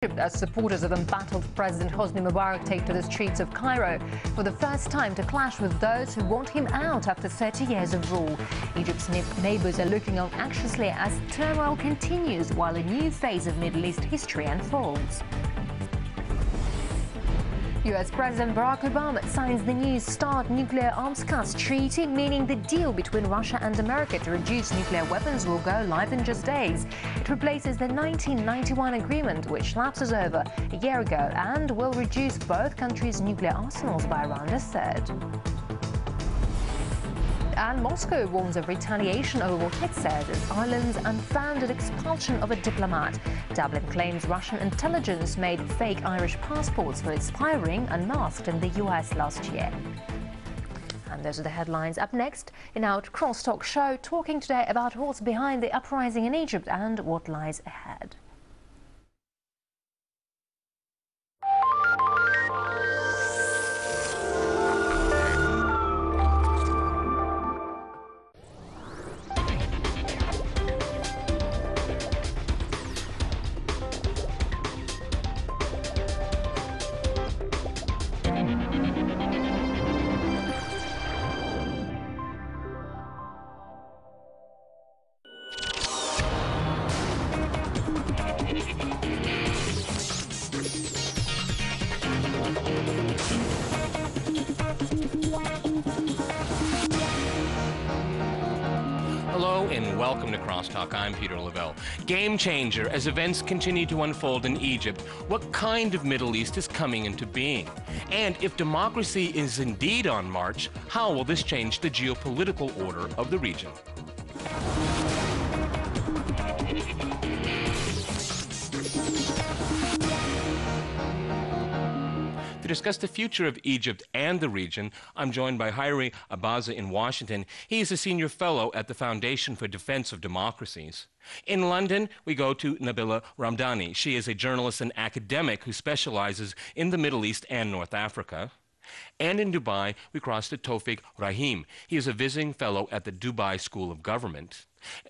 As supporters of embattled President Hosni Mubarak take to the streets of Cairo for the first time to clash with those who want him out after 30 years of rule. Egypt's neighbors are looking on anxiously as turmoil continues while a new phase of Middle East history unfolds. US President Barack Obama signs the new START nuclear arms cuts treaty, meaning the deal between Russia and America to reduce nuclear weapons will go live in just days. It replaces the 1991 agreement, which lapses over a year ago, and will reduce both countries' nuclear arsenals by around a third. And Moscow warns of retaliation over what it says is Ireland's unfounded expulsion of a diplomat. Dublin claims Russian intelligence made fake Irish passports for its spy ring unmasked in the US last year. And those are the headlines. Up next in our Crosstalk show, talking today about what's behind the uprising in Egypt and what lies ahead. Hello and welcome to Crosstalk. I'm Peter Lavelle. Game changer as events continue to unfold in Egypt. What kind of Middle East is coming into being? And if democracy is indeed on march, how will this change the geopolitical order of the region? To discuss the future of Egypt and the region, I'm joined by Hairi Abaza in Washington. He is a senior fellow at the Foundation for Defense of Democracies. In London, we go to Nabila Ramdani. She is a journalist and academic who specializes in the Middle East and North Africa. And in Dubai, we cross to Tawfiq Rahim. He is a visiting fellow at the Dubai School of Government.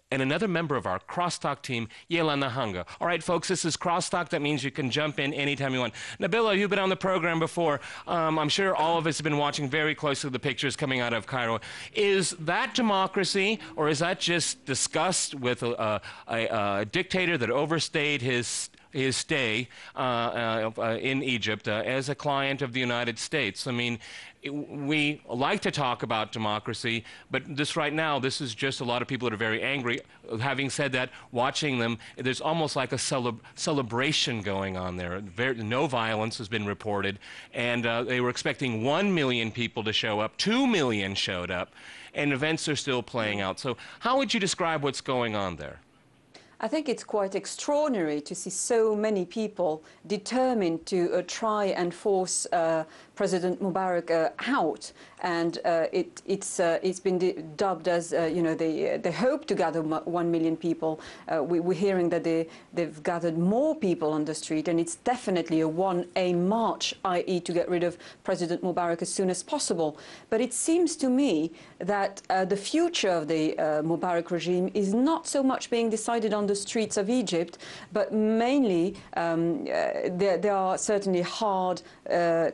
And another member of our Crosstalk team, Yela Nahanga. All right, folks, this is Crosstalk. That means you can jump in anytime you want. Nabila, you've been on the program before. I'm sure all of us have been watching very closely the pictures coming out of Cairo. Is that democracy, or is that just disgust with a dictator that overstayed his stay in Egypt as a client of the United States? I mean, we like to talk about democracy, but this right now, this is just a lot of people that are very angry. Having said that, watching them, there's almost like a celebration going on there. No violence has been reported, and they were expecting 1 million people to show up. 2 million showed up, and events are still playing out. So how would you describe what's going on there? I think it's quite extraordinary to see so many people determined to try and force President Mubarak out, and it's been dubbed as they hope to gather 1 million people. We're hearing that they've gathered more people on the street, and it's definitely a march, i.e. to get rid of President Mubarak as soon as possible. But it seems to me that the future of the Mubarak regime is not so much being decided on the streets of Egypt, but mainly there are certainly hard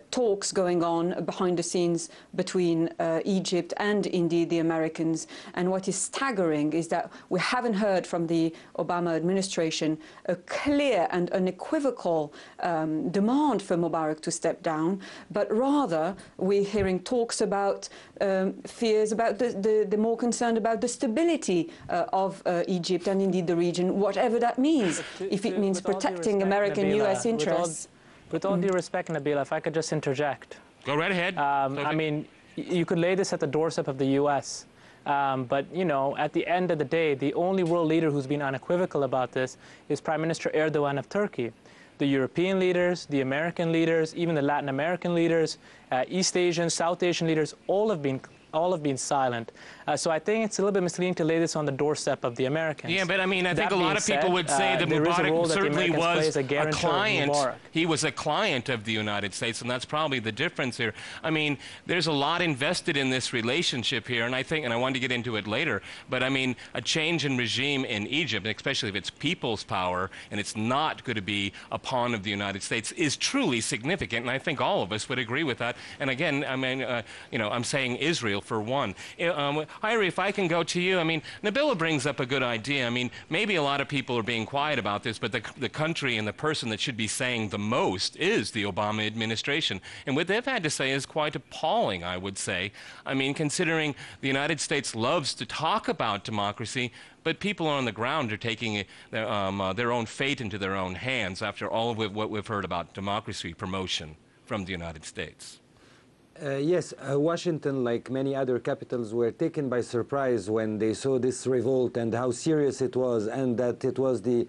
talks going on behind the scenes between Egypt and indeed the Americans. And what is staggering is that we haven't heard from the Obama administration a clear and unequivocal demand for Mubarak to step down, but rather we're hearing talks about fears about the more concerned about the stability of Egypt and indeed the region, whatever that means, if it means protecting American US interests. With all due respect, Nabila, if I could just interject. Go right ahead. I mean, you could lay this at the doorstep of the US, but, you know, at the end of the day, the only world leader who's been unequivocal about this is Prime Minister Erdogan of Turkey. The European leaders, the American leaders, even the Latin American leaders, East Asian, South Asian leaders, all have been all have been silent. So I think it's a little bit misleading to lay this on the doorstep of the Americans. Yeah, but I mean, I think a lot of people would say that Mubarak certainly was a client. He was a client of the United States, and that's probably the difference here. I mean, there's a lot invested in this relationship here, and I think, and I wanted to get into it later, but I mean, a change in regime in Egypt, especially if it's people's power, and it's not going to be a pawn of the United States, is truly significant, and I think all of us would agree with that. And again, I mean, you know, I'm saying Israel for one. Hyrie, if I can go to you, I mean, Nabila brings up a good idea. I mean, maybe a lot of people are being quiet about this, but the country and the person that should be saying the most is the Obama administration. And what they've had to say is quite appalling, I would say. I mean, considering the United States loves to talk about democracy, but people on the ground are taking their own fate into their own hands after all of what we've heard about democracy promotion from the United States. Yes, Washington, like many other capitals, were taken by surprise when they saw this revolt and how serious it was, and that it was the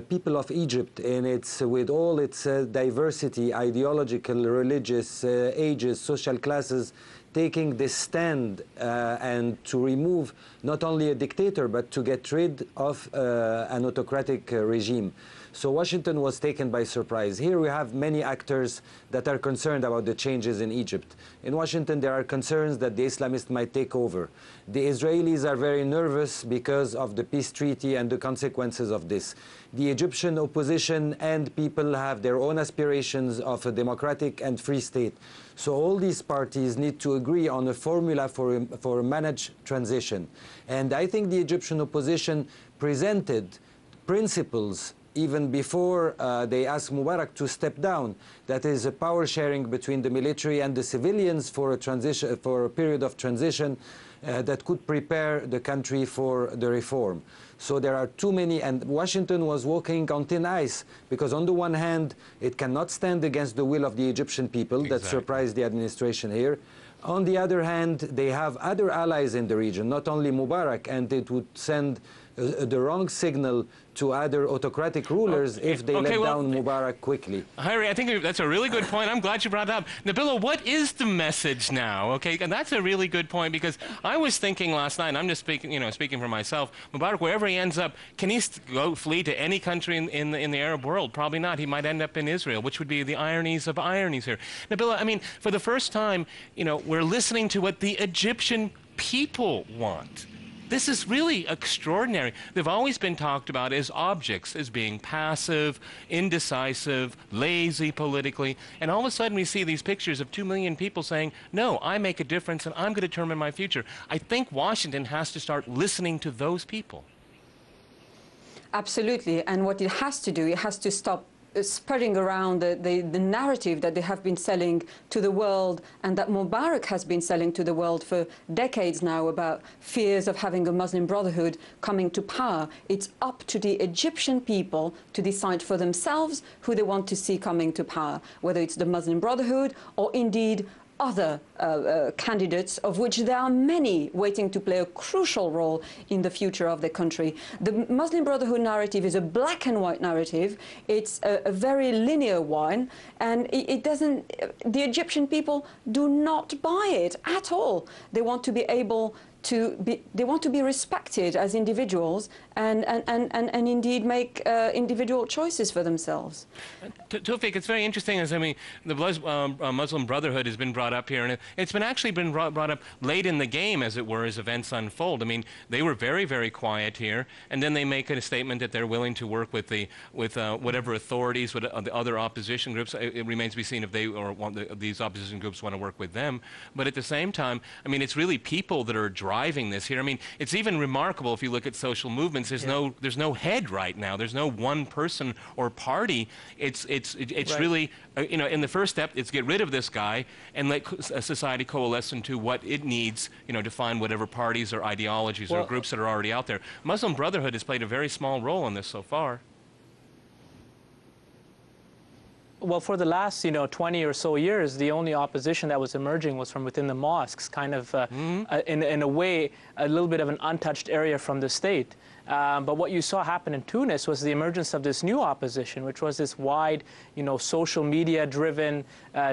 people of Egypt, and with all its diversity, ideological, religious, ages, social classes, taking this stand and to remove not only a dictator, but to get rid of an autocratic regime. So Washington was taken by surprise. Here we have many actors that are concerned about the changes in Egypt. In Washington, there are concerns that the Islamists might take over. The Israelis are very nervous because of the peace treaty and the consequences of this. The Egyptian opposition and people have their own aspirations of a democratic and free state. So all these parties need to agree on a formula for a managed transition. And I think the Egyptian opposition presented principles even before they asked Mubarak to step down. That is a power sharing between the military and the civilians for a transition, for a period of transition that could prepare the country for the reform. So there are too many, and Washington was walking on thin ice, because on the one hand, it cannot stand against the will of the Egyptian people. Exactly. That surprised the administration here. On the other hand, they have other allies in the region, not only Mubarak, and it would send the wrong signal to other autocratic rulers if they let down Mubarak quickly. Hyrie, I think that's a really good point. I'm glad you brought it up. Nabila, what is the message now? Okay, and that's a really good point, because I was thinking last night, and I'm just speaking, you know, speaking for myself, Mubarak, wherever he ends up, can he go flee to any country in the Arab world? Probably not. He might end up in Israel, which would be the ironies of ironies here. Nabila, I mean, for the first time, you know, we're listening to what the Egyptian people want. This is really extraordinary. They've always been talked about as objects, as being passive, indecisive, lazy politically. And all of a sudden we see these pictures of 2 million people saying, no, I make a difference and I'm going to determine my future. I think Washington has to start listening to those people. Absolutely. And what it has to do, it has to stop spreading around the narrative that they have been selling to the world, and that Mubarak has been selling to the world for decades now, about fears of having a Muslim Brotherhood coming to power. It's up to the Egyptian people to decide for themselves who they want to see coming to power, whether it's the Muslim Brotherhood or indeed other candidates, of which there are many waiting to play a crucial role in the future of the country. The Muslim Brotherhood narrative is a black and white narrative. It's a very linear one, and it doesn't, the Egyptian people do not buy it at all. They want to be able to be, they want to be respected as individuals and indeed make individual choices for themselves. Tawfiq, it's very interesting. As I mean, the Muslim Brotherhood has been brought up here, and it's been actually been brought up late in the game, as it were, as events unfold. I mean, they were very, very quiet here, and then they make a statement that they're willing to work with whatever authorities, with the other opposition groups. It remains to be seen if they or these opposition groups want to work with them. But at the same time, I mean, it's really people that are driving this here. I mean, it's even remarkable if you look at social movements. There's no head right now. There's no one person or party. It's right. Really, you know, in the first step, it's get rid of this guy and let society coalesce into what it needs, you know, to find whatever parties or ideologies or groups that are already out there. Muslim Brotherhood has played a very small role in this so far. Well, for the last, 20 or so years, the only opposition that was emerging was from within the mosques, kind of, in a way, a little bit of an untouched area from the state. But what you saw happen in Tunis was the emergence of this new opposition, which was this wide, social media-driven,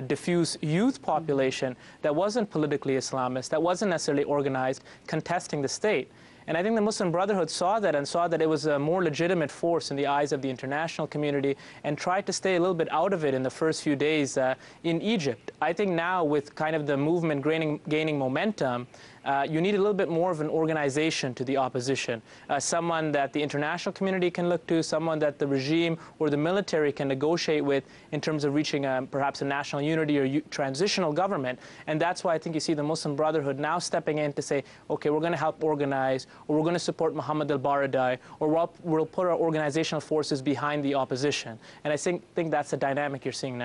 diffuse youth population that wasn't politically Islamist, that wasn't necessarily organized, contesting the state. And I think the Muslim Brotherhood saw that and saw that it was a more legitimate force in the eyes of the international community and tried to stay a little bit out of it in the first few days in Egypt. I think now with kind of the movement gaining momentum, you need a little bit more of an organization to the opposition, someone that the international community can look to, someone that the regime or the military can negotiate with in terms of reaching perhaps a national unity or transitional government. And that's why I think you see the Muslim Brotherhood now stepping in to say, okay, we're going to help organize, or we're going to support Mohammed al-Baradei, or we'll put our organizational forces behind the opposition. And I think that's the dynamic you're seeing now.